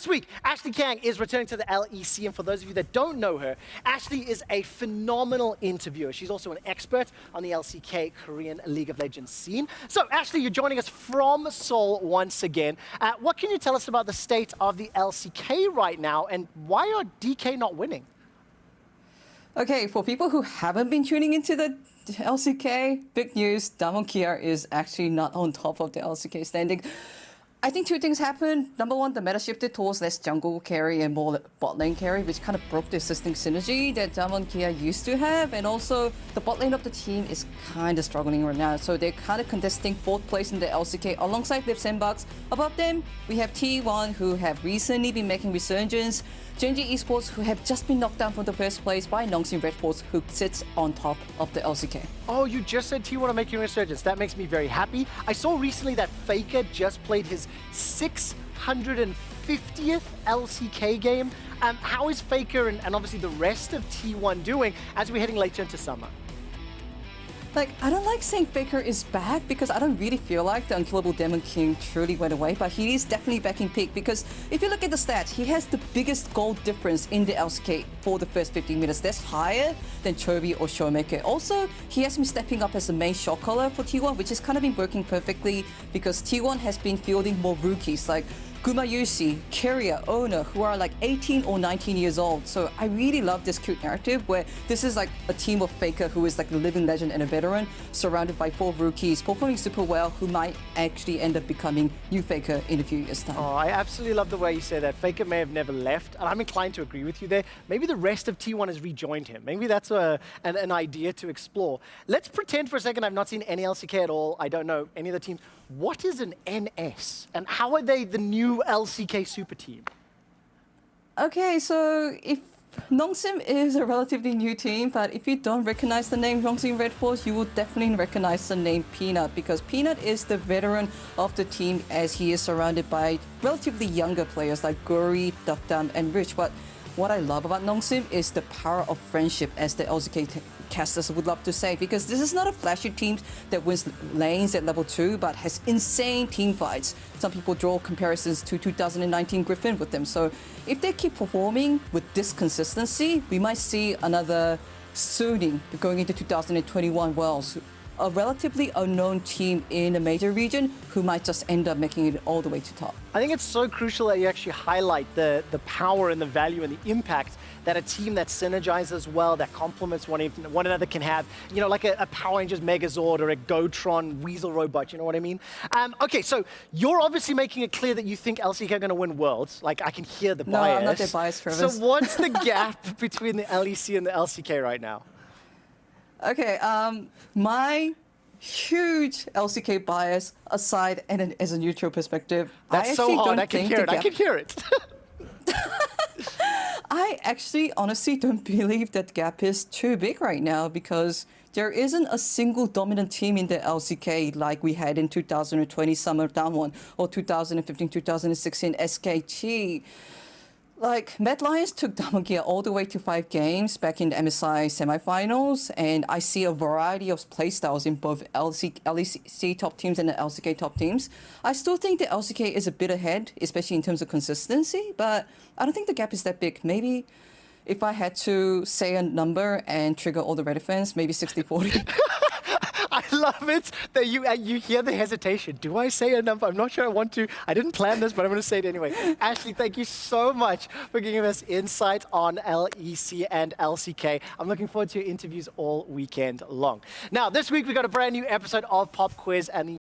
This week, Ashley Kang is returning to the LEC, and for those of you that don't know her, Ashley is a phenomenal interviewer. She's also an expert on the LCK Korean League of Legends scene. So, Ashley, you're joining us from Seoul once again. What can you tell us about the state of the LCK right now, and why are DK not winning? Okay, for people who haven't been tuning into the LCK, big news, Damwon Kia is actually not on top of the LCK standing. I think two things happened. Number one, the meta shifted towards less jungle carry and more bot lane carry, which kind of broke the existing synergy that Damwon Kia used to have. And also, the bot lane of the team is kind of struggling right now. So they're kind of contesting 4th place in the LCK alongside Liv Sandbox. Above them, we have T1, who have recently been making resurgence. Genji Esports, who have just been knocked down from the 1st place by Nongsin Red Force, who sits on top of the LCK. Oh, you just said T1 are making a resurgence. That makes me very happy. I saw recently that Faker just played his 650th LCK game. How is Faker and obviously the rest of T1 doing as we're heading later into summer? I don't like saying Faker is back because I don't really feel like the unkillable Demon King truly went away, but he is definitely back in peak because if you look at the stats, he has the biggest goal difference in the LCK for the first 15 minutes. That's higher than Chobi or Showmaker. Also, he has been stepping up as the main shot caller for T1, which has kind of been working perfectly because T1 has been fielding more rookies like Gumayusi, Keria, Ona, who are like 18 or 19 years old. So I really love this cute narrative where this is like a team of Faker who is like the living legend and a veteran surrounded by 4 rookies performing super well who might actually end up becoming new Faker in a few years' time. Oh, I absolutely love the way you say that. Faker may have never left, and I'm inclined to agree with you there. Maybe the rest of T1 has rejoined him. Maybe that's an idea to explore. Let's pretend for a second I've not seen any LCK at all. I don't know any of the teams. What is an NS, and how are they the new LCK super team? Okay, so if Nongsim is a relatively new team, but if you don't recognize the name Nongsim Red Force, you will definitely recognize the name Peanut because Peanut is the veteran of the team as he is surrounded by relatively younger players like Guri, Dukdam, and Rich. But what I love about Nongsim is the power of friendship, as the LCK casters would love to say, because this is not a flashy team that wins lanes at level 2, but has insane team fights. Some people draw comparisons to 2019 Griffin with them. So if they keep performing with this consistency, we might see another Suni going into 2021 Worlds. A relatively unknown team in a major region who might just end up making it all the way to top. I think it's so crucial that you actually highlight the power and the value and the impact that a team that synergizes well, that complements one another can have. You know, like a Power Rangers Megazord or a Gotron Weasel Robot, you know what I mean? Okay, so you're obviously making it clear that you think LCK are going to win Worlds. Like, I can hear the bias. No, I'm not that biased, Travis. So what's the gap between the LEC and the LCK right now? Okay, my huge LCK bias aside and as a neutral perspective, That's so hard, I can hear it, I can hear it. I actually honestly don't believe that gap is too big right now because there isn't a single dominant team in the LCK like we had in 2020 Summer Damwon or 2015-2016 SKT. Like, Mad Lions took Damwon Kia all the way to 5 games back in the MSI semifinals, and I see a variety of playstyles in both LEC top teams and the LCK top teams. I still think the LCK is a bit ahead, especially in terms of consistency, but I don't think the gap is that big. Maybe if I had to say a number and trigger all the Reddit fans, maybe 60-40. I love it that you hear the hesitation. Do I say a number? I'm not sure I want to. I didn't plan this, but I'm going to say it anyway. Ashley, thank you so much for giving us insight on LEC and LCK. I'm looking forward to your interviews all weekend long. Now, this week we got a brand new episode of Pop Quiz, and